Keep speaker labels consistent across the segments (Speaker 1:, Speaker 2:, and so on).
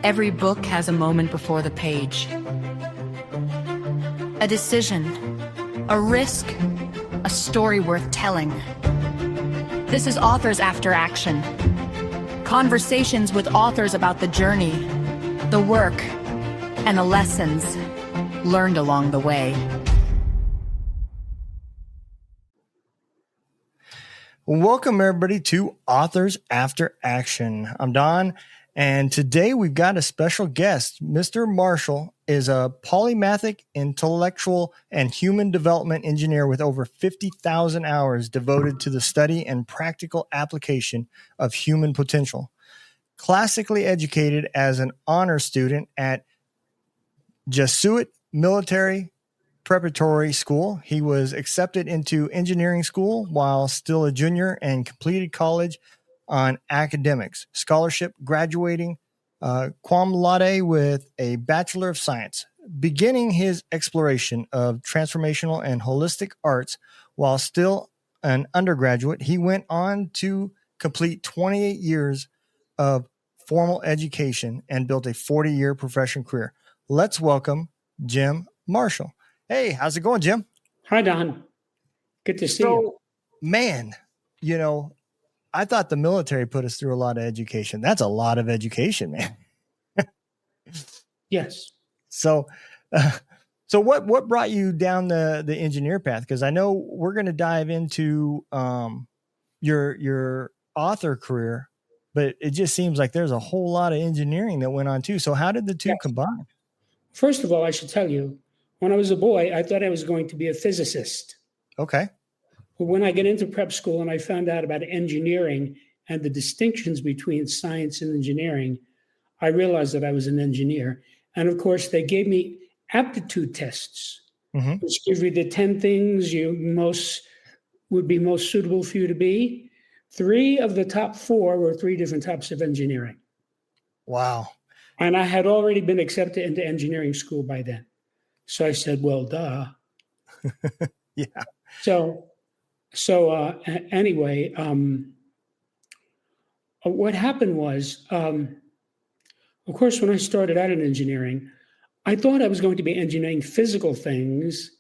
Speaker 1: Every book has a moment before the page. A decision, a risk, a story worth telling. This is Authors After Action. Conversations with authors about the journey, the work, and the lessons learned along the way.
Speaker 2: Welcome, everybody, to Authors After Action. I'm Don, and today we've got a special guest. Mr. Marshall is a polymathic, intellectual, and human development engineer with over 50,000 hours devoted to the study and practical application of human potential. Classically educated as an honor student at Jesuit Military Preparatory School, he was accepted into engineering school while still a junior and completed college on academics, scholarship, graduating cum laude with a Bachelor of Science. Beginning his exploration of transformational and holistic arts while still an undergraduate, he went on to complete 28 years of formal education and built a 40-year professional career. Let's welcome Jim Marshall. Hey, how's it going, Jim?
Speaker 3: Hi, Don. Good to see you.
Speaker 2: Man, I thought the military put us through a lot of education. That's a lot of education, man.
Speaker 3: Yes.
Speaker 2: So what brought you down the engineer path? Because I know we're going to dive into your author career, but it just seems like there's a whole lot of engineering that went on too. So how did the two combine?
Speaker 3: First of all, I should tell you, when I was a boy, I thought I was going to be a physicist.
Speaker 2: Okay.
Speaker 3: But when I get into prep school and I found out about engineering and the distinctions between science and engineering, I realized that I was an engineer. And of course, they gave me aptitude tests, which give you the 10 things would be most suitable for you to be. 3 of the top 4 were 3 different types of engineering.
Speaker 2: Wow.
Speaker 3: And I had already been accepted into engineering school by then. So I said, well, duh.
Speaker 2: Yeah.
Speaker 3: So anyway, what happened was, of course, when I started out in engineering, I thought I was going to be engineering physical things,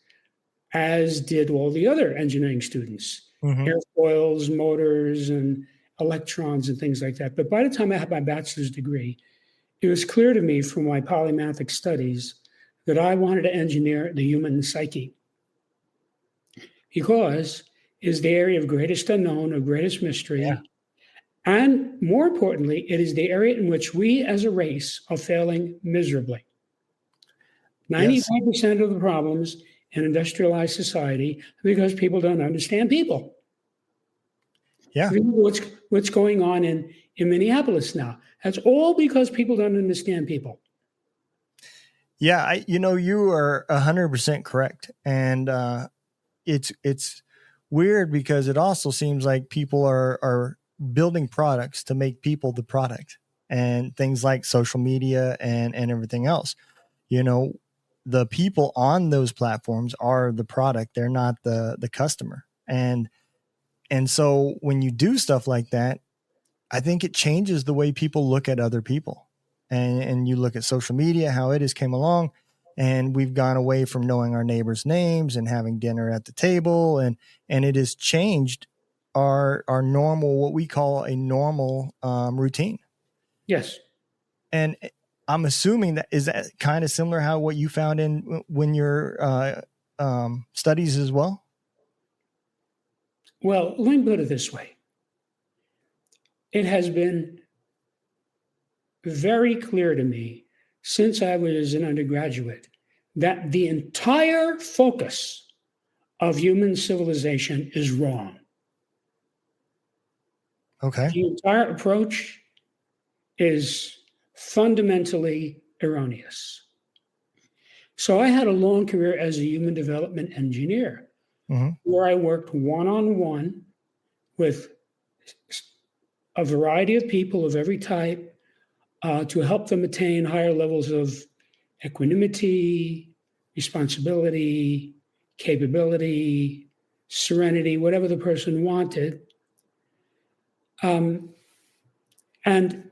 Speaker 3: as did all the other engineering students, airfoils, motors, and electrons and things like that. But by the time I had my bachelor's degree, it was clear to me from my polymathic studies that I wanted to engineer the human psyche, because it is the area of greatest unknown, of greatest mystery. Yeah. And more importantly, it is the area in which we as a race are failing miserably. 95% of the problems in industrialized society are because people don't understand people.
Speaker 2: Yeah.
Speaker 3: What's going on in Minneapolis now? That's all because people don't understand people.
Speaker 2: Yeah, you are 100% correct. And it's weird because it also seems like people are building products to make people the product, and things like social media and everything else. The people on those platforms are the product. They're not the customer. And so when you do stuff like that, I think it changes the way people look at other people. And you look at social media, how it has came along, and we've gone away from knowing our neighbors' names and having dinner at the table. And it has changed our normal, what we call a normal routine.
Speaker 3: Yes.
Speaker 2: And I'm assuming is that kind of similar how what you found when your studies as well?
Speaker 3: Well, let me put it this way. It has been very clear to me since I was an undergraduate that the entire focus of human civilization is wrong.
Speaker 2: Okay.
Speaker 3: The entire approach is fundamentally erroneous. So I had a long career as a human development engineer, where I worked one-on-one with a variety of people of every type, to help them attain higher levels of equanimity, responsibility, capability, serenity, whatever the person wanted. And And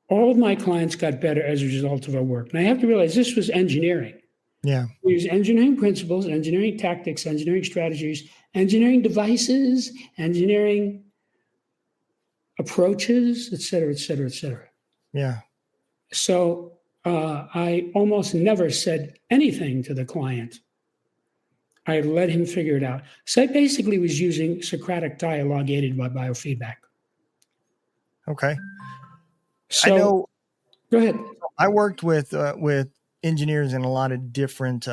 Speaker 3: all of my clients got better as a result of our work. And I have to realize this was engineering.
Speaker 2: Yeah.
Speaker 3: We use engineering principles, engineering tactics, engineering strategies, engineering devices, engineering approaches, et cetera, et cetera, et cetera.
Speaker 2: Yeah.
Speaker 3: So I almost never said anything to the client. I let him figure it out. So I basically was using Socratic dialogue aided by biofeedback.
Speaker 2: Okay.
Speaker 3: So
Speaker 2: I know.
Speaker 3: Go ahead.
Speaker 2: I worked with engineers in a lot of different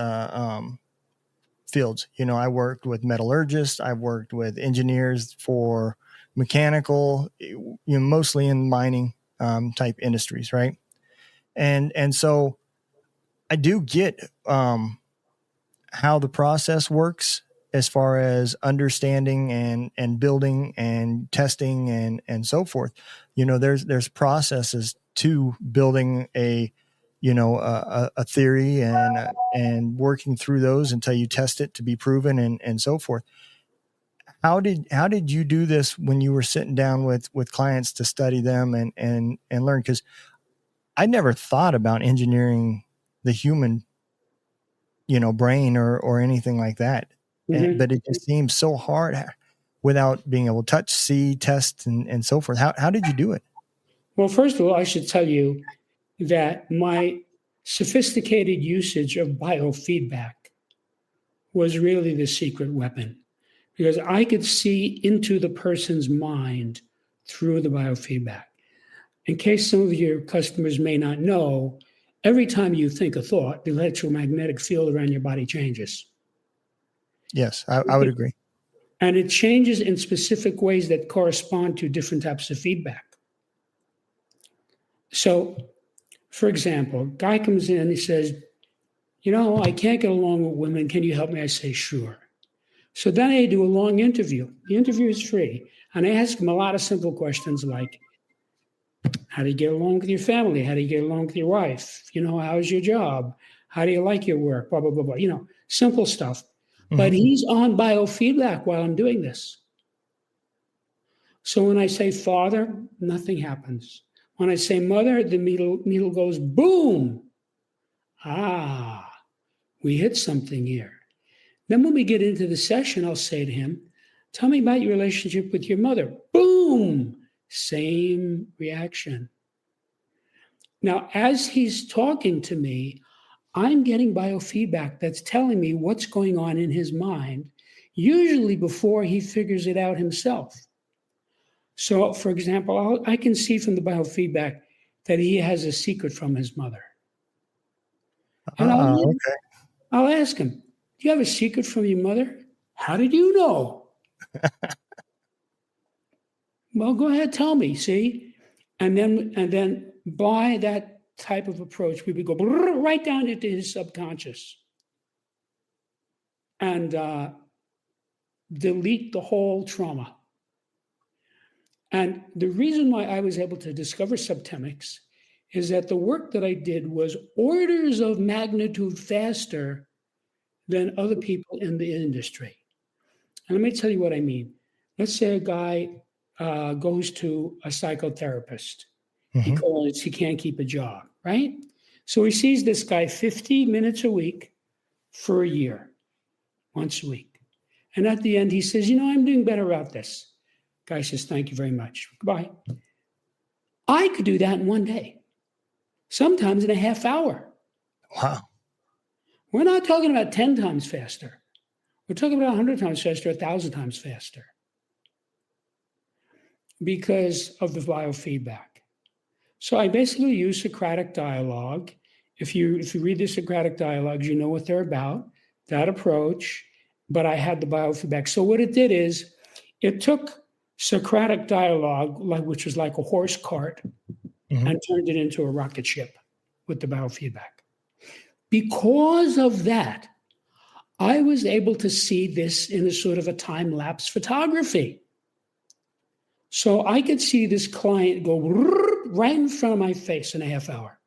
Speaker 2: fields. You know, I worked with metallurgists. I worked with engineers for mechanical, you know, mostly in mining type industries, right? And so I do get how the process works as far as understanding and building and testing and so forth. You know, there's processes to building a, you know, a theory and working through those until you test it to be proven and so forth. How did you do this when you were sitting down with clients to study them and learn? Because I never thought about engineering the human, you know, brain or anything like that.
Speaker 3: Mm-hmm.
Speaker 2: But it just seems so hard without being able to touch, see, test, and so forth. How did you do it?
Speaker 3: Well, first of all, I should tell you that my sophisticated usage of biofeedback was really the secret weapon, because I could see into the person's mind through the biofeedback. In case some of your customers may not know, every time you think a thought, the electromagnetic field around your body changes.
Speaker 2: Yes, I would agree.
Speaker 3: And it changes in specific ways that correspond to different types of feedback. So, for example, a guy comes in and he says, you know, I can't get along with women. Can you help me? I say, sure. So then I do a long interview. The interview is free. And I ask him a lot of simple questions like, how do you get along with your family? How do you get along with your wife? You know, how's your job? How do you like your work? Blah, blah, blah, blah. You know, simple stuff. Mm-hmm. But he's on biofeedback while I'm doing this. So when I say father, nothing happens. When I say mother, the needle goes boom. Ah, we hit something here. Then when we get into the session, I'll say to him, tell me about your relationship with your mother. Boom, same reaction. Now, as he's talking to me, I'm getting biofeedback that's telling me what's going on in his mind, usually before he figures it out himself. So, for example, I can see from the biofeedback that he has a secret from his mother. And I'll ask him, do you have a secret from your mother? How did you know? Well, go ahead, tell me, see? And then by that type of approach, we would go right down into his subconscious and delete the whole trauma. And the reason why I was able to discover Septemics is that the work that I did was orders of magnitude faster than other people in the industry. And let me tell you what I mean. Let's say a guy goes to a psychotherapist because he can't keep a job, right? So he sees this guy 50 minutes a week for a year, once a week. And at the end, he says, you know, I'm doing better about this. Guy says, thank you very much. Goodbye. I could do that in one day, sometimes in a half hour.
Speaker 2: Wow.
Speaker 3: We're not talking about 10 times faster. We're talking about 100 times faster, 1,000 times faster because of the biofeedback. So I basically use Socratic dialogue. If you read the Socratic dialogues, you know what they're about, that approach, but I had the biofeedback. So what it did is it took Socratic dialogue, which was like a horse cart, and turned it into a rocket ship with the biofeedback. Because of that, I was able to see this in a sort of a time-lapse photography. So I could see this client go right in front of my face in a half hour.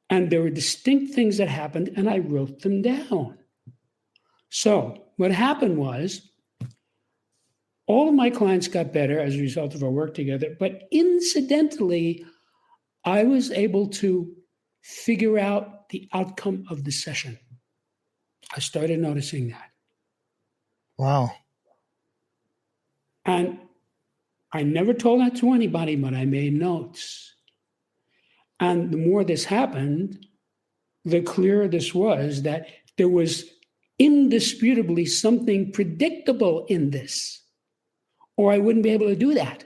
Speaker 3: And there were distinct things that happened, and I wrote them down. So what happened was, All of my clients got better as a result of our work together, but incidentally, I was able to figure out the outcome of the session. I started noticing that.
Speaker 2: Wow.
Speaker 3: And I never told that to anybody, but I made notes. And the more this happened, the clearer this was that there was indisputably something predictable in this, or I wouldn't be able to do that.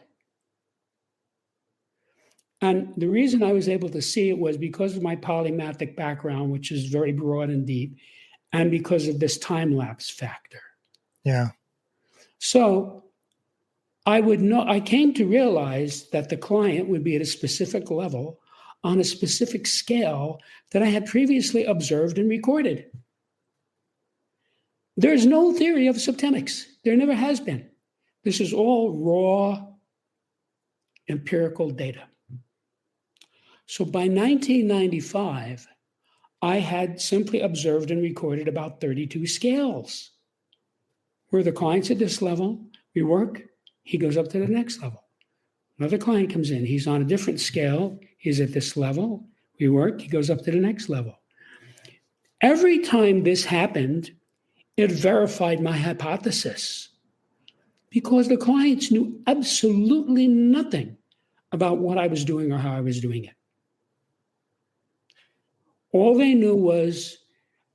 Speaker 3: And the reason I was able to see it was because of my polymathic background, which is very broad and deep, and because of this time lapse factor.
Speaker 2: Yeah.
Speaker 3: So I came to realize that the client would be at a specific level on a specific scale that I had previously observed and recorded. There's no theory of septemics. There never has been. This is all raw empirical data. So by 1995, I had simply observed and recorded about 32 scales where the client's at this level, we work, he goes up to the next level. Another client comes in, he's on a different scale, he's at this level, we work, he goes up to the next level. Every time this happened, it verified my hypothesis because the clients knew absolutely nothing about what I was doing or how I was doing it. All they knew was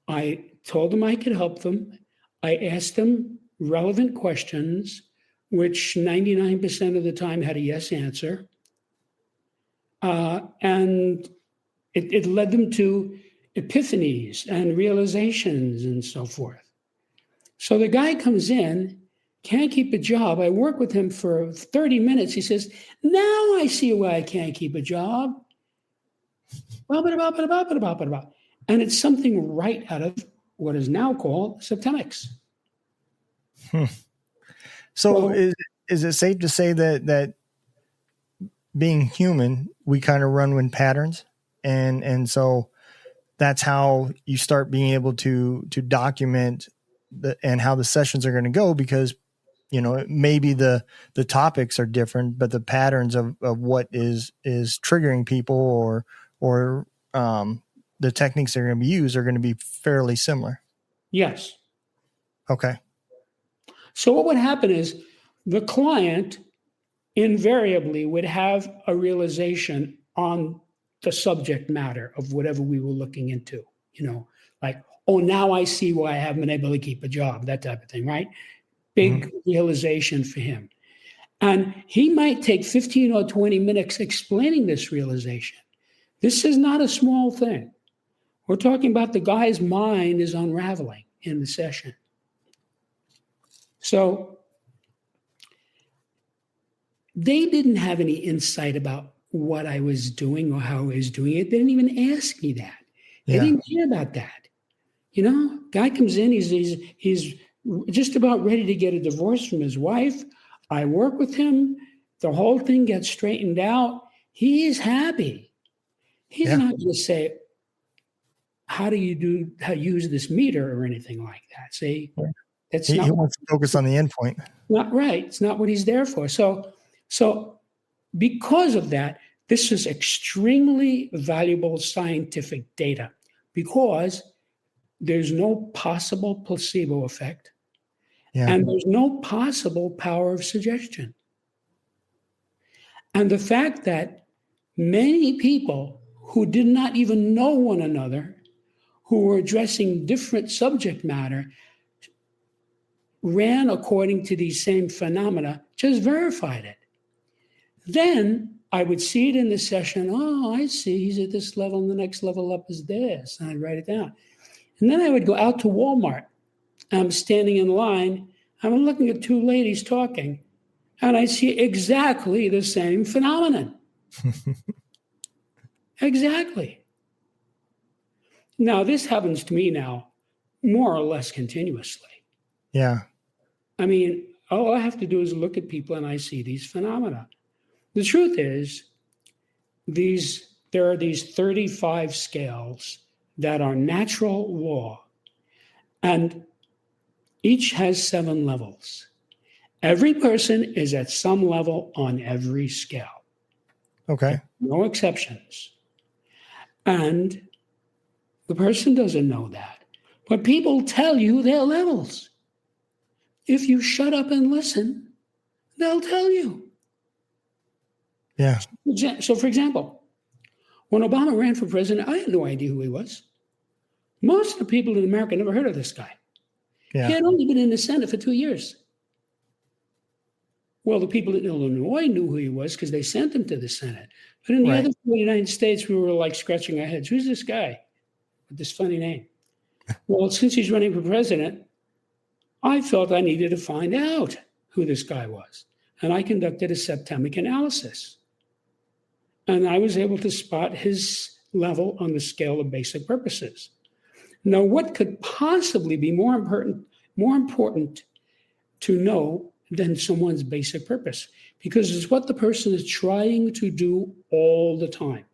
Speaker 3: I told them I could help them. I asked them relevant questions, which 99% of the time had a yes answer. And it led them to epiphanies and realizations and so forth. So the guy comes in, can't keep a job. I work with him for 30 minutes. He says, now I see why I can't keep a job. And it's something right out of what is now called Septemics.
Speaker 2: So is it safe to say that being human, we kind of run with patterns, and so that's how you start being able to document and how the sessions are going to go, because maybe the topics are different, but the patterns of what is triggering people or the techniques that are going to be used are going to be fairly similar.
Speaker 3: Yes.
Speaker 2: Okay.
Speaker 3: So what would happen is the client invariably would have a realization on the subject matter of whatever we were looking into, like, oh, now I see why I haven't been able to keep a job, that type of thing, right? Big realization for him. And he might take 15 or 20 minutes explaining this realization. This is not a small thing. We're talking about the guy's mind is unraveling in the session. So they didn't have any insight about what I was doing or how I was doing it. They didn't even ask me that. They didn't care about that. Guy comes in, he's just about ready to get a divorce from his wife. I work with him. The whole thing gets straightened out. He is happy. He's not going to say, how do you use this meter or anything like that? See, that's
Speaker 2: he wants to focus on the endpoint.
Speaker 3: Not right. It's not what he's there for. So because of that, this is extremely valuable scientific data because there's no possible placebo effect and there's no possible power of suggestion. And the fact that many people who did not even know one another, who were addressing different subject matter, ran according to these same phenomena, just verified it. Then I would see it in the session. Oh, I see. He's at this level, and the next level up is this. And I'd write it down. And then I would go out to Walmart. I'm standing in line. I'm looking at two ladies talking. And I see exactly the same phenomenon. Exactly. Now, this happens to me now more or less continuously.
Speaker 2: Yeah.
Speaker 3: I mean, all I have to do is look at people and I see these phenomena. The truth is, there are these 35 scales that are natural law, and each has 7 levels. Every person is at some level on every scale.
Speaker 2: Okay.
Speaker 3: No exceptions. And the person doesn't know that. But people tell you their levels. If you shut up and listen, they'll tell you.
Speaker 2: Yeah.
Speaker 3: So, for example, when Obama ran for president, I had no idea who he was. Most of the people in America never heard of this guy.
Speaker 2: Yeah.
Speaker 3: He had only been in the Senate for 2 years. Well, the people in Illinois knew who he was because they sent him to the Senate. But in the
Speaker 2: Right.
Speaker 3: other United States, we were like scratching our heads. Who's this guy with this funny name? Well, since he's running for president, I felt I needed to find out who this guy was. And I conducted a septemic analysis. And I was able to spot his level on the scale of basic purposes. Now, what could possibly be more important to know than someone's basic purpose? Because it's what the person is trying to do all the time,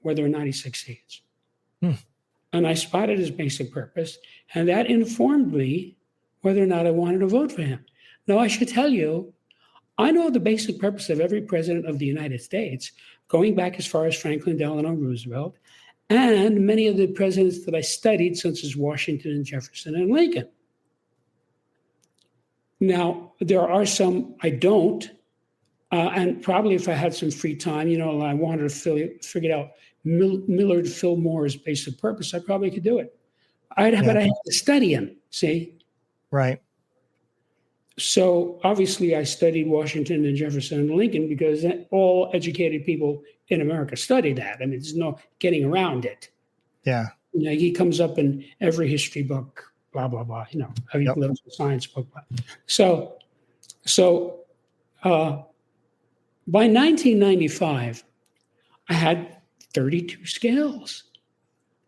Speaker 3: whether or not he succeeds. And I spotted his basic purpose, and that informed me whether or not I wanted to vote for him. Now, I should tell you, I know the basic purpose of every president of the United States, going back as far as Franklin Delano Roosevelt, and many of the presidents that I studied, such as Washington and Jefferson and Lincoln. Now, there are some I don't, and probably if I had some free time, I wanted to figure out Millard Fillmore's basic purpose, I probably could do it. But I had to study him, see?
Speaker 2: Right.
Speaker 3: So obviously I studied Washington and Jefferson and Lincoln because all educated people in America study that. I mean, there's no getting around it.
Speaker 2: Yeah.
Speaker 3: He comes up in every history book, blah, blah, blah, every political science book. So by 1995, I had 32 scales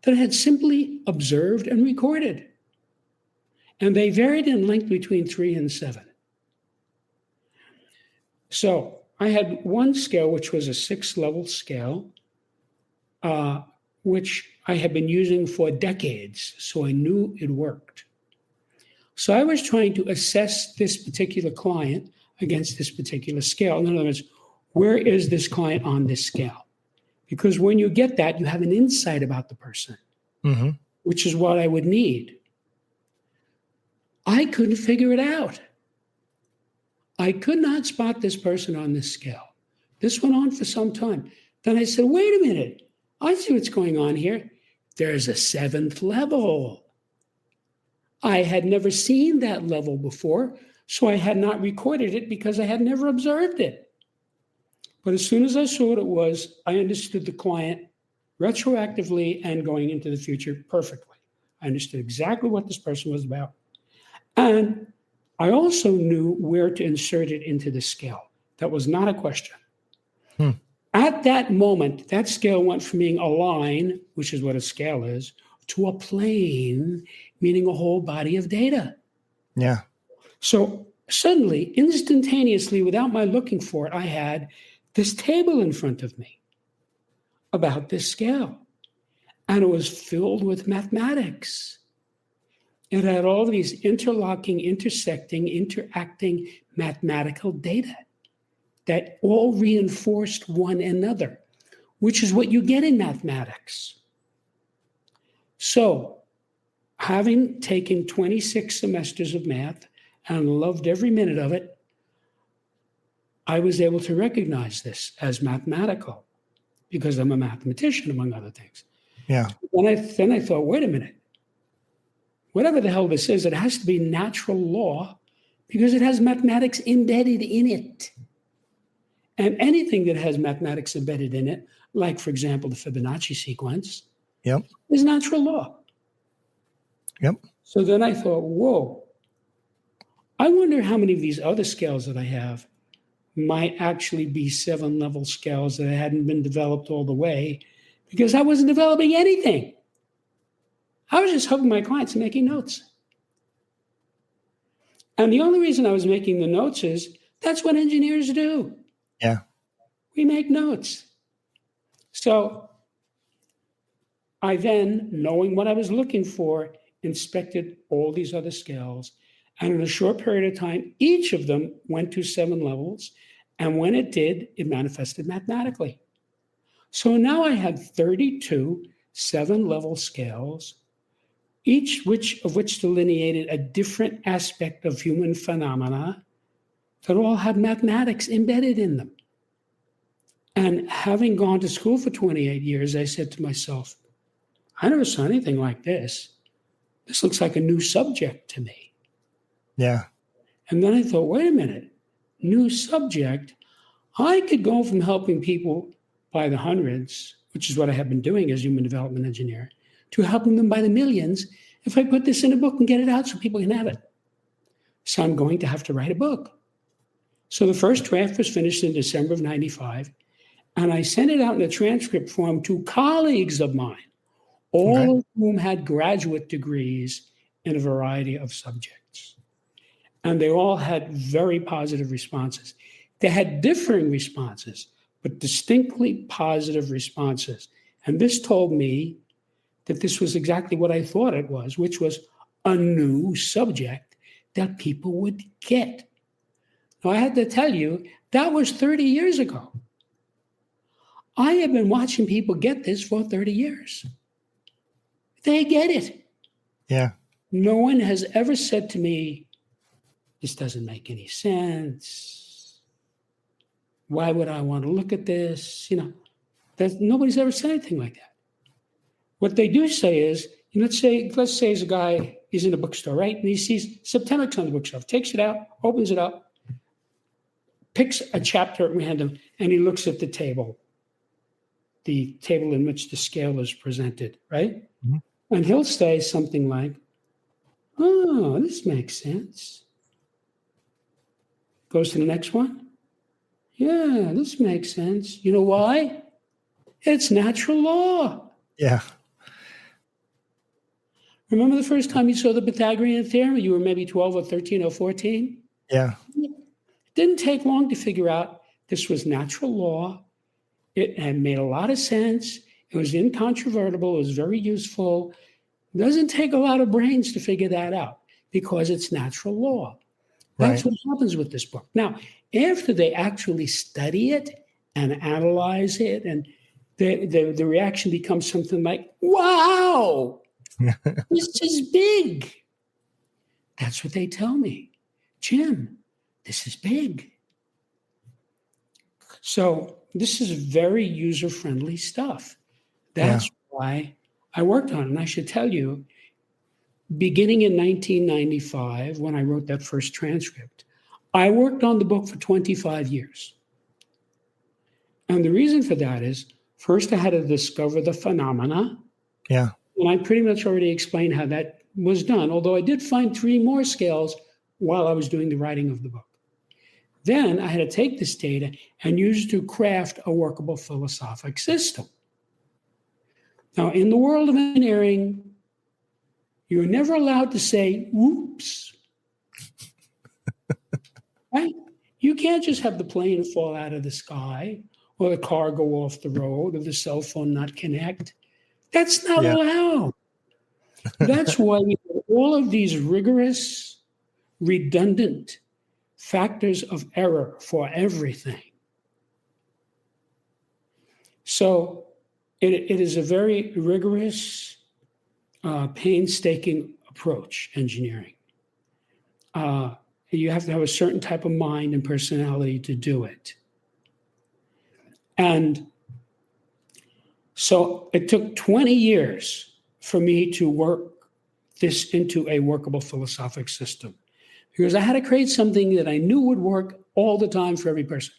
Speaker 3: that I had simply observed and recorded. And they varied in length between 3 and 7. So I had one scale, which was a 6-level scale, which I had been using for decades. So I knew it worked. So I was trying to assess this particular client against this particular scale. In other words, where is this client on this scale? Because when you get that, you have an insight about the person, which is what I would need. I couldn't figure it out. I could not spot this person on this scale. This went on for some time. Then I said, wait a minute. I see what's going on here. There's a 7th level. I had never seen that level before, so I had not recorded it because I had never observed it. But as soon as I saw what it was, I understood the client retroactively and going into the future perfectly. I understood exactly what this person was about. And I also knew where to insert it into the scale. That was not a question. At that moment, that scale went from being a line, which is what a scale is, to a plane, meaning a whole body of data.
Speaker 2: Yeah.
Speaker 3: So suddenly, instantaneously, without my looking for it, I had this table in front of me about this scale. And it was filled with mathematics. It had all these interlocking, intersecting, interacting mathematical data that all reinforced one another, which is what you get in mathematics. So, having taken 26 semesters of math and loved every minute of it, I was able to recognize this as mathematical because I'm a mathematician, among other things.
Speaker 2: Yeah.
Speaker 3: Then I thought, wait a minute. Whatever the hell this is, it has to be natural law because it has mathematics embedded in it. And anything that has mathematics embedded in it, like, for example, the Fibonacci sequence, is natural law. So then I thought, whoa, I wonder how many of these other scales that I have might actually be 7-level scales that hadn't been developed all the way because I wasn't developing anything. I was just helping my clients and making notes. And the only reason I was making the notes is that's what engineers do.
Speaker 2: Yeah.
Speaker 3: We make notes. So I then, knowing what I was looking for, inspected all these other scales And in a short period of time, each of them went to 7 levels. And when it did, it manifested mathematically. So now I had 32 7-level scales, each of which delineated a different aspect of human phenomena that all had mathematics embedded in them. And having gone to school for 28 years, I said to myself, I never saw anything like this. This looks like a new subject to me.
Speaker 2: Yeah.
Speaker 3: And then I thought, wait a minute, new subject? I could go from helping people by the hundreds, which is what I have been doing as human development engineer, to helping them by the millions if I put this in a book and get it out so people can have it. So I'm going to have to write a book. So the first draft was finished in December of 95, and I sent it out in a transcript form to colleagues of mine, all of whom had graduate degrees in a variety of subjects. And they all had very positive responses. They had differing responses, but distinctly positive responses. And this told me that this was exactly what I thought it was, which was a new subject that people would get. Now, I had to tell you, that was 30 years ago. I have been watching people get this for 30 years. They get it.
Speaker 2: Yeah.
Speaker 3: No one has ever said to me, this doesn't make any sense. Why would I want to look at this? Nobody's ever said anything like that. What they do say is, let's say there's a guy, he's in a bookstore, right? And he sees Septemics on the bookshelf, takes it out, opens it up, picks a chapter at random, and he looks at the table in which the scale is presented, right? Mm-hmm. And he'll say something like, oh, this makes sense. Goes to the next one. Yeah, this makes sense. You know why? It's natural law.
Speaker 2: Yeah.
Speaker 3: Remember the first time you saw the Pythagorean theorem? You were maybe 12 or 13 or 14?
Speaker 2: Yeah.
Speaker 3: It didn't take long to figure out this was natural law. It had made a lot of sense. It was incontrovertible. It was very useful. It doesn't take a lot of brains to figure that out because it's natural law. That's what happens with this book. Now, after they actually study it and analyze it, and the reaction becomes something like, wow, this is big. That's what they tell me. Jim, this is big. So this is very user-friendly stuff. That's why I worked on it. And I should tell you, beginning in 1995, when I wrote that first transcript, I worked on the book for 25 years. And the reason for that is, first I had to discover the phenomena.
Speaker 2: Yeah.
Speaker 3: And I pretty much already explained how that was done, although I did find 3 more scales while I was doing the writing of the book. Then I had to take this data and use it to craft a workable philosophic system. Now, in the world of engineering, you're never allowed to say, whoops. Right? You can't just have the plane fall out of the sky or the car go off the road or the cell phone not connect. That's not allowed. That's why we have all of these rigorous, redundant factors of error for everything. So it is a very rigorous, painstaking approach, engineering. You have to have a certain type of mind and personality to do it. And so it took 20 years for me to work this into a workable philosophic system, because I had to create something that I knew would work all the time for every person.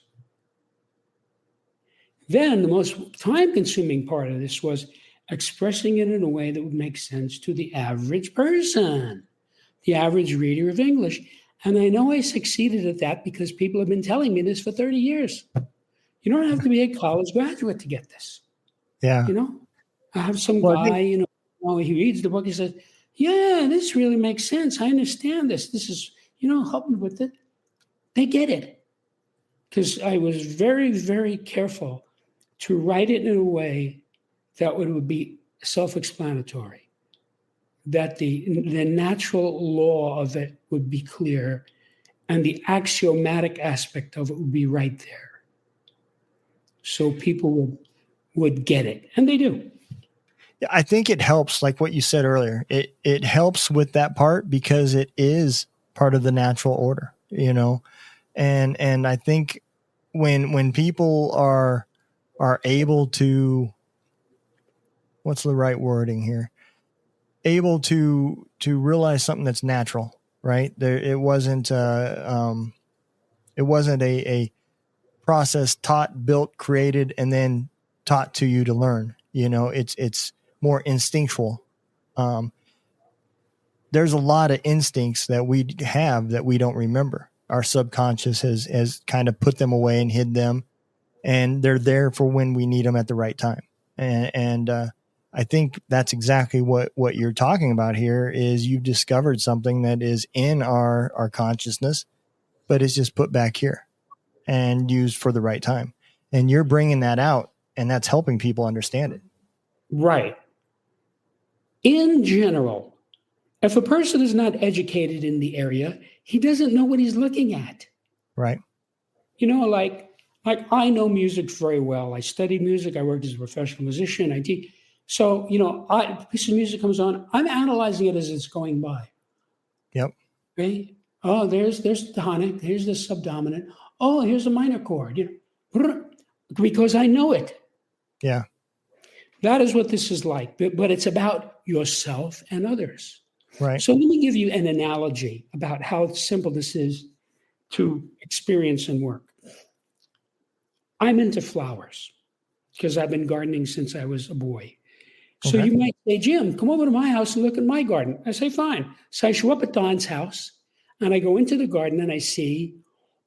Speaker 3: Then the most time-consuming part of this was expressing it in a way that would make sense to the average person, the average reader of English. And I know I succeeded at that because people have been telling me this for 30 years. You don't have to be a college graduate to get this.
Speaker 2: Yeah.
Speaker 3: I have some guy, he reads the book, he says, yeah, this really makes sense. I understand this. This is, help me with it. They get it. Because I was very, very careful to write it in a way that would be self-explanatory. that the natural law of it would be clear and the axiomatic aspect of it would be right there. So people would get it, and they do.
Speaker 2: I think it helps, like what you said earlier. It helps with that part because it is part of the natural order, and I think when people are able to, what's the right wording here? Able to realize something that's natural, right? It wasn't a process taught, built, created, and then taught to you to learn. It's more instinctual. There's a lot of instincts that we have that we don't remember. Our subconscious has kind of put them away and hid them, and they're there for when we need them at the right time. And I think that's exactly what you're talking about here is you've discovered something that is in our consciousness, but it's just put back here and used for the right time. And you're bringing that out, and that's helping people understand it.
Speaker 3: Right. In general, if a person is not educated in the area, he doesn't know what he's looking at.
Speaker 2: Right.
Speaker 3: Like I know music very well. I studied music. I worked as a professional musician. I teach. So, a piece of music comes on. I'm analyzing it as it's going by.
Speaker 2: Yep.
Speaker 3: Okay. Oh, there's the tonic. Here's the subdominant. Oh, here's a minor chord. Because I know it.
Speaker 2: Yeah.
Speaker 3: That is what this is like. But it's about yourself and others.
Speaker 2: Right.
Speaker 3: So let me give you an analogy about how simple this is to experience and work. I'm into flowers because I've been gardening since I was a boy. So
Speaker 2: Okay.
Speaker 3: You might say, Jim, come over to my house and look at my garden. I say, fine. So I show up at Don's house and I go into the garden and I see,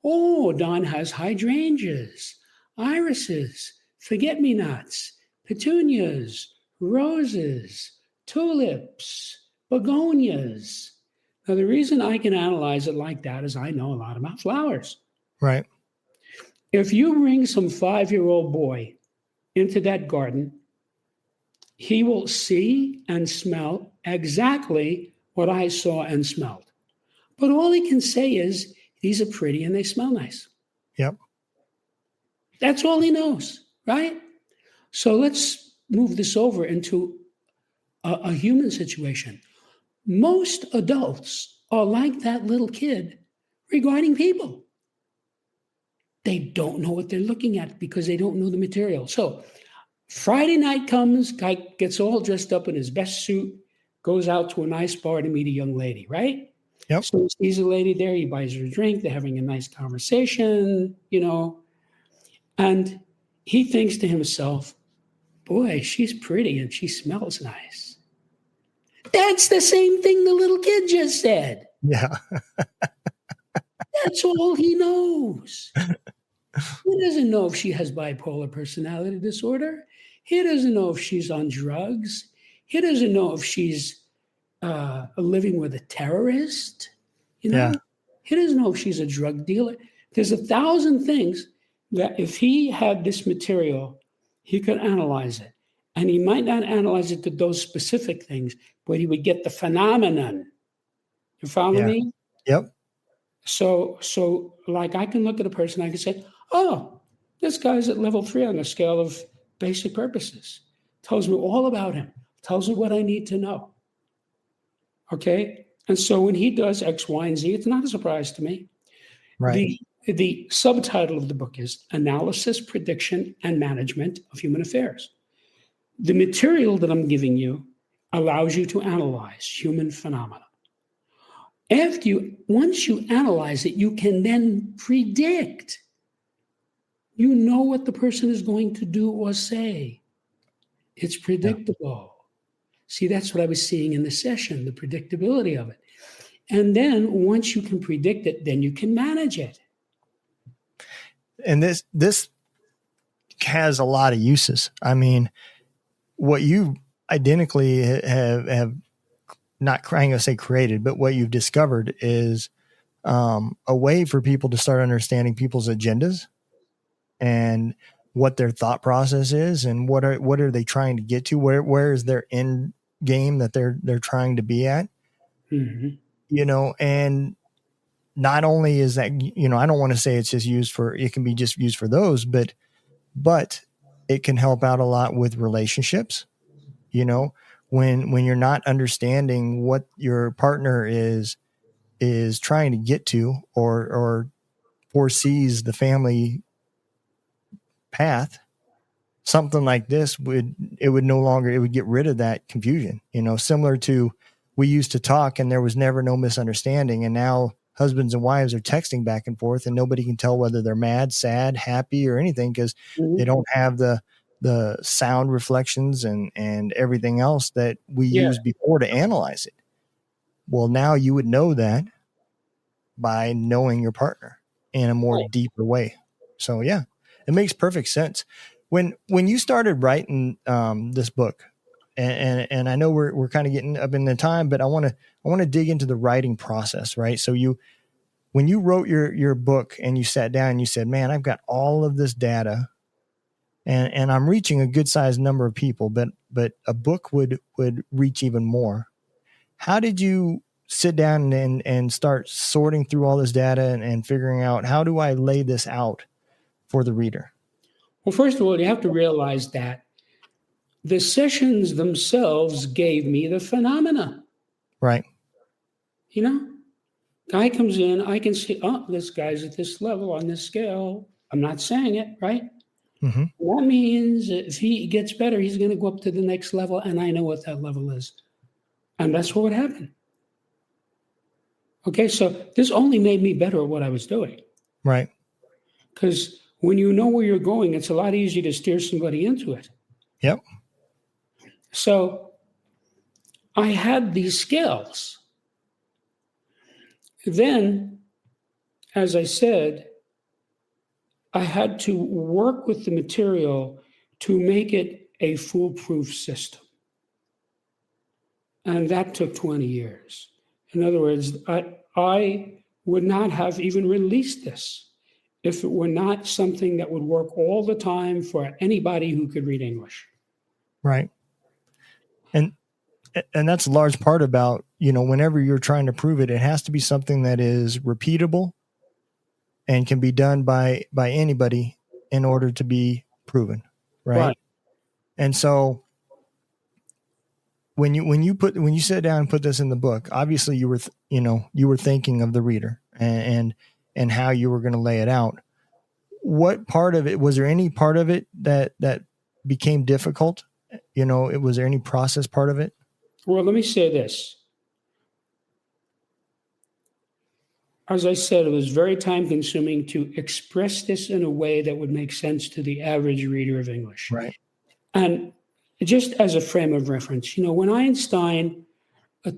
Speaker 3: Don has hydrangeas, irises, forget-me-nots, petunias, roses, tulips, begonias. Now, the reason I can analyze it like that is I know a lot about flowers.
Speaker 2: Right.
Speaker 3: If you bring some 5-year-old boy into that garden, he will see and smell exactly what I saw and smelled. But all he can say is, these are pretty and they smell nice.
Speaker 2: Yep.
Speaker 3: That's all he knows, right? So let's move this over into a human situation. Most adults are like that little kid regarding people. They don't know what they're looking at because they don't know the material. So Friday night comes, guy gets all dressed up in his best suit, goes out to a nice bar to meet a young lady, right?
Speaker 2: Yep.
Speaker 3: So he sees a lady there, he buys her a drink, they're having a nice conversation, and he thinks to himself, boy, she's pretty and she smells nice. That's the same thing the little kid just said.
Speaker 2: Yeah.
Speaker 3: That's all he knows. He doesn't know if she has bipolar personality disorder. He doesn't know if she's on drugs. He doesn't know if she's living with a terrorist.
Speaker 2: Yeah.
Speaker 3: He doesn't know if she's a drug dealer. There's 1,000 things that if he had this material, he could analyze it. And he might not analyze it to those specific things, but he would get the phenomenon. You follow me?
Speaker 2: Yep.
Speaker 3: So like I can look at a person, I can say, oh, this guy's at level 3 on the scale of basic purposes. Tells me all about him. Tells me what I need to know. Okay? And so when he does X, Y, and Z, it's not a surprise to me.
Speaker 2: Right.
Speaker 3: The subtitle of the book is Analysis, Prediction, and Management of Human Affairs. The material that I'm giving you allows you to analyze human phenomena. Once you analyze it, you can then predict. You know what the person is going to do or say. It's predictable. Yeah. See, that's what I was seeing in the session, the predictability of it. And then once you can predict it, then you can manage it.
Speaker 2: And this has a lot of uses. I mean, what you identically have not trying to say created, but what you've discovered is a way for people to start understanding people's agendas and what their thought process is and what are they trying to get to? Where is their end game that they're trying to be at. And not only is that, I don't want to say it's just it can be just used for those, but it can help out a lot with relationships, when you're not understanding what your partner is trying to get to or foresees the family path. Something like this would get rid of that confusion, similar to we used to talk and there was never no misunderstanding. And now husbands and wives are texting back and forth and nobody can tell whether they're mad, sad, happy, or anything because they don't have the sound reflections and everything else that we used before to analyze it. Well, now you would know that by knowing your partner in a more deeper way. So yeah, it makes perfect sense. When you started writing this book, and I know we're kind of getting up in the time, but I want to dig into the writing process, right? So when you wrote your book and you sat down and you said, man, I've got all of this data and I'm reaching a good sized number of people, but a book would reach even more. How did you sit down and start sorting through all this data and figuring out how do I lay this out for the reader?
Speaker 3: Well, first of all, you have to realize that the sessions themselves gave me the phenomena.
Speaker 2: Right.
Speaker 3: Guy comes in, I can see, this guy's at this level on this scale. I'm not saying it, right? Mm-hmm. That means if he gets better, he's going to go up to the next level, and I know what that level is. And that's what would happen. Okay, so this only made me better at what I was doing.
Speaker 2: Right.
Speaker 3: Because when you know where you're going, it's a lot easier to steer somebody into it.
Speaker 2: Yep.
Speaker 3: So I had these skills. Then, as I said, I had to work with the material to make it a foolproof system. And that took 20 years. In other words, I would not have even released this if it were not something that would work all the time for anybody who could read English.
Speaker 2: Right. And that's a large part about, whenever you're trying to prove it, it has to be something that is repeatable and can be done by anybody in order to be proven. Right. And so when you sit down and put this in the book, obviously you were thinking of the reader and how you were going to lay it out. What part of it, was there any part of it that became difficult? Was there any process part of it?
Speaker 3: Well, let me say this. As I said, it was very time consuming to express this in a way that would make sense to the average reader of English.
Speaker 2: Right.
Speaker 3: And just as a frame of reference, when Einstein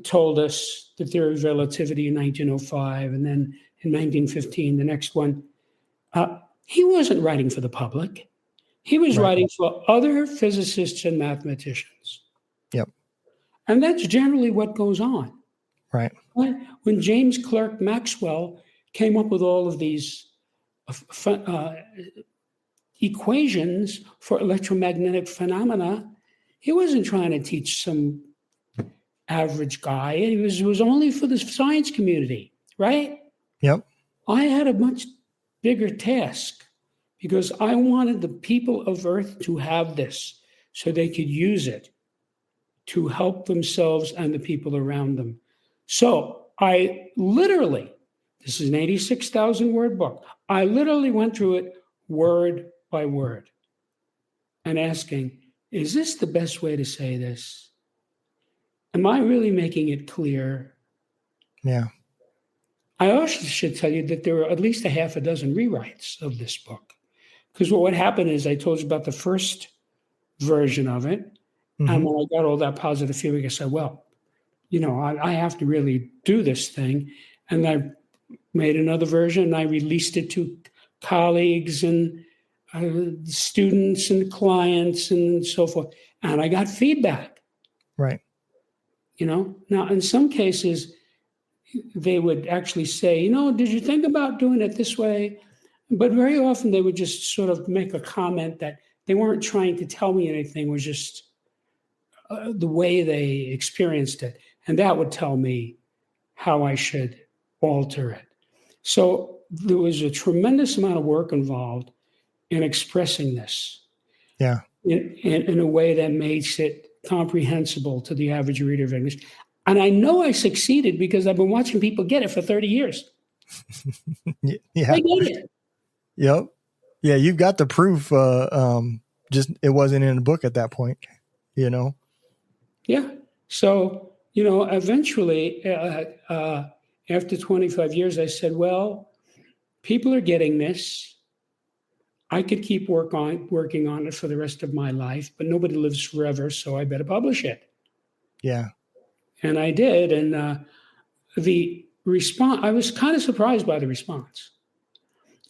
Speaker 3: told us the theory of relativity in 1905, and then in 1915, the next one, he wasn't writing for the public. He was writing for other physicists and mathematicians.
Speaker 2: Yep.
Speaker 3: And that's generally what goes on.
Speaker 2: Right.
Speaker 3: When James Clerk Maxwell came up with all of these equations for electromagnetic phenomena, he wasn't trying to teach some average guy. It was only for the science community, right?
Speaker 2: Yep.
Speaker 3: I had a much bigger task because I wanted the people of Earth to have this so they could use it to help themselves and the people around them. So I literally, this is an 86,000 word book, I literally went through it word by word and asking, is this the best way to say this? Am I really making it clear?
Speaker 2: Yeah.
Speaker 3: I also should tell you that there were at least a half a dozen rewrites of this book. Because what happened is I told you about the first version of it. Mm-hmm. And when I got all that positive feedback, I said, well, I have to really do this thing. And I made another version and I released it to colleagues and students and clients and so forth. And I got feedback.
Speaker 2: Right.
Speaker 3: Now in some cases, they would actually say, did you think about doing it this way? But very often they would just sort of make a comment that they weren't trying to tell me anything, was just the way they experienced it. And that would tell me how I should alter it. So there was a tremendous amount of work involved in expressing this in a way that makes it comprehensible to the average reader of English. And I know I succeeded because I've been watching people get it for 30 years.
Speaker 2: Yeah.
Speaker 3: They get it.
Speaker 2: Yep. Yeah, you've got the proof. Just it wasn't in a book at that point, you know?
Speaker 3: Yeah. So, eventually, after 25 years, I said, well, people are getting this. I could keep working on it for the rest of my life, but nobody lives forever, so I better publish it.
Speaker 2: Yeah.
Speaker 3: And I did. And the response, I was kind of surprised by the response.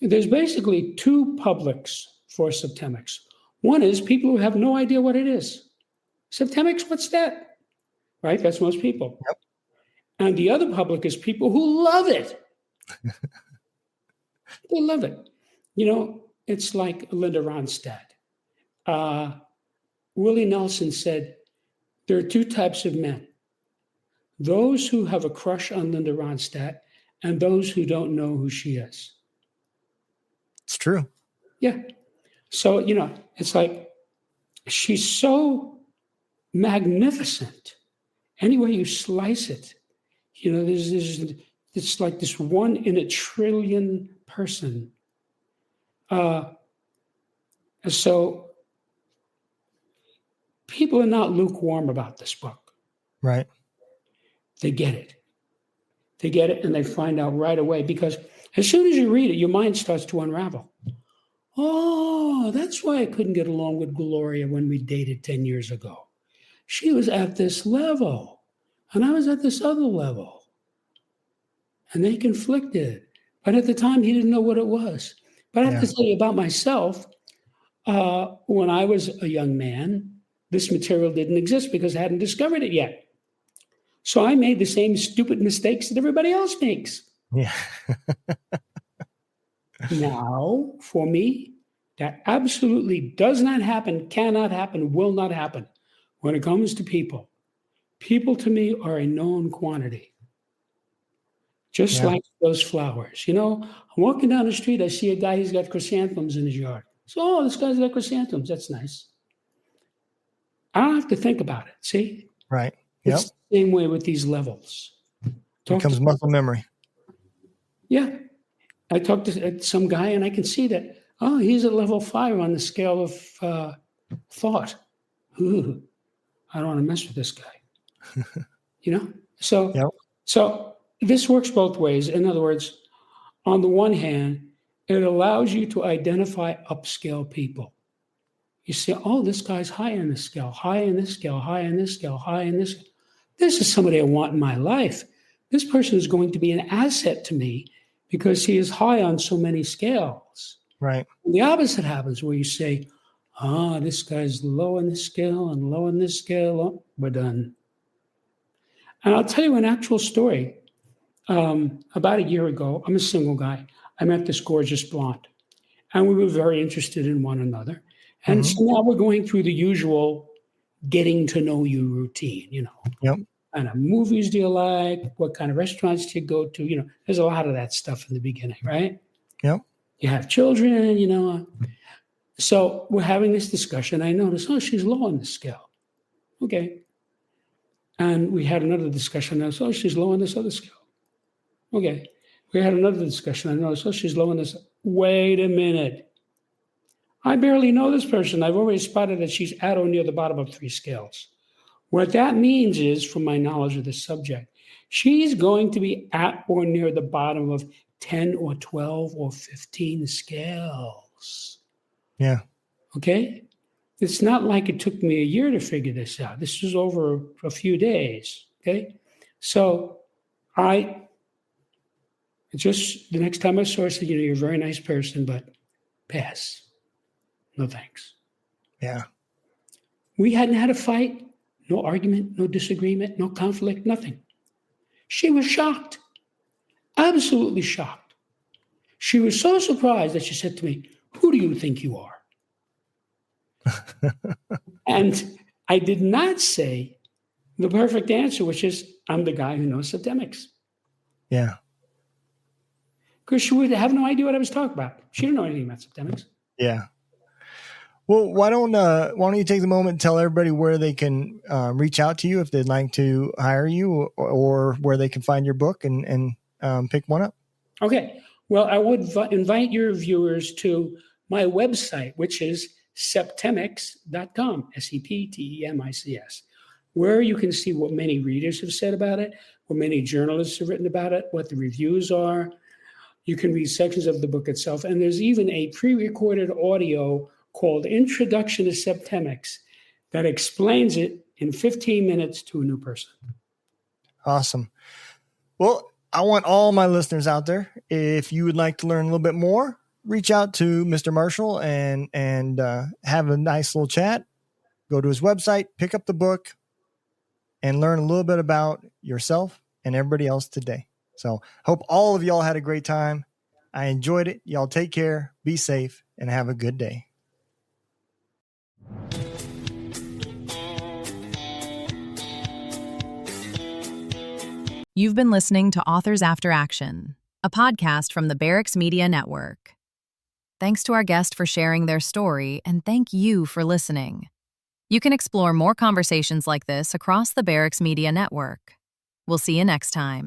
Speaker 3: There's basically two publics for Septemics. One is people who have no idea what it is. Septemics, what's that? Right? That's most people.
Speaker 2: Yep.
Speaker 3: And the other public is people who love it. They love it. It's like Linda Ronstadt. Willie Nelson said, there are two types of men. Those who have a crush on Linda Ronstadt and those who don't know who she is.
Speaker 2: It's true.
Speaker 3: Yeah. So, it's like she's so magnificent. Any way you slice it, it's like this 1 in a trillion person. So people are not lukewarm about this book.
Speaker 2: Right.
Speaker 3: They get it. They get it and they find out right away, because as soon as you read it, your mind starts to unravel. Oh, that's why I couldn't get along with Gloria when we dated 10 years ago. She was at this level and I was at this other level. And they conflicted. But at the time, he didn't know what it was. But I have to tell you about myself. When I was a young man, this material didn't exist because I hadn't discovered it yet. So I made the same stupid mistakes that everybody else makes.
Speaker 2: Yeah.
Speaker 3: Now, for me, that absolutely does not happen, cannot happen, will not happen when it comes to people. People to me are a known quantity. Just like those flowers. I'm walking down the street, I see a guy, he's got chrysanthemums in his yard. So, this guy's got chrysanthemums, that's nice. I don't have to think about it, see?
Speaker 2: Right. Yep.
Speaker 3: It's the same way with these levels.
Speaker 2: Becomes muscle memory.
Speaker 3: Yeah. I talk to some guy and I can see that, he's at level 5 on the scale of thought. Ooh, I don't want to mess with this guy. So this works both ways. In other words, on the one hand, it allows you to identify upscale people. You say, this guy's high in this scale, high in this scale, high in this scale, high in this. This is somebody I want in my life. This person is going to be an asset to me because he is high on so many scales.
Speaker 2: Right.
Speaker 3: And the opposite happens where you say, this guy's low in this scale and low in this scale. Oh, we're done. And I'll tell you an actual story. About a year ago, I'm a single guy. I met this gorgeous blonde, and we were very interested in one another. And so now we're going through the usual getting to know you routine, Yep. What kind of movies do you like? What kind of restaurants do you go to? There's a lot of that stuff in the beginning, right?
Speaker 2: Yep.
Speaker 3: You have children, So we're having this discussion. I noticed, she's low on the scale. Okay. And we had another discussion. I said, she's low on this other scale. Okay. We had another discussion. I noticed, she's low on this. Wait a minute. I barely know this person. I've already spotted that she's at or near the bottom of 3 scales. What that means is, from my knowledge of this subject, she's going to be at or near the bottom of 10 or 12 or 15 scales.
Speaker 2: Yeah.
Speaker 3: Okay? It's not like it took me a year to figure this out. This was over a few days. Okay? So the next time I saw her, I said, you're a very nice person, but pass. No thanks.
Speaker 2: Yeah.
Speaker 3: We hadn't had a fight, no argument, no disagreement, no conflict, nothing. She was shocked, absolutely shocked. She was so surprised that she said to me, who do you think you are? And I did not say the perfect answer, which is I'm the guy who knows Septemics.
Speaker 2: Yeah.
Speaker 3: Because she would have no idea what I was talking about. She didn't know anything about Septemics.
Speaker 2: Yeah. Well, why don't you take the moment and tell everybody where they can reach out to you if they'd like to hire you, or where they can find your book and pick one up?
Speaker 3: Okay. Well, I would invite your viewers to my website, which is septemics.com, Septemics, where you can see what many readers have said about it, what many journalists have written about it, what the reviews are. You can read sections of the book itself. And there's even a pre-recorded audio called Introduction to Septemics that explains it in 15 minutes to a new person. Awesome.
Speaker 2: Well, I want all my listeners out there, if you would like to learn a little bit more, reach out to Mr. Marshall and have a nice little chat. Go to his website, pick up the book, and learn a little bit about yourself and everybody else today. So hope all of y'all had a great time. I enjoyed it. Y'all take care, be safe, and have a good day.
Speaker 4: You've been listening to Authors After Action, a podcast from the Barracks Media Network. Thanks to our guest for sharing their story, and thank you for listening. You can explore more conversations like this across the Barracks Media Network. We'll see you next time.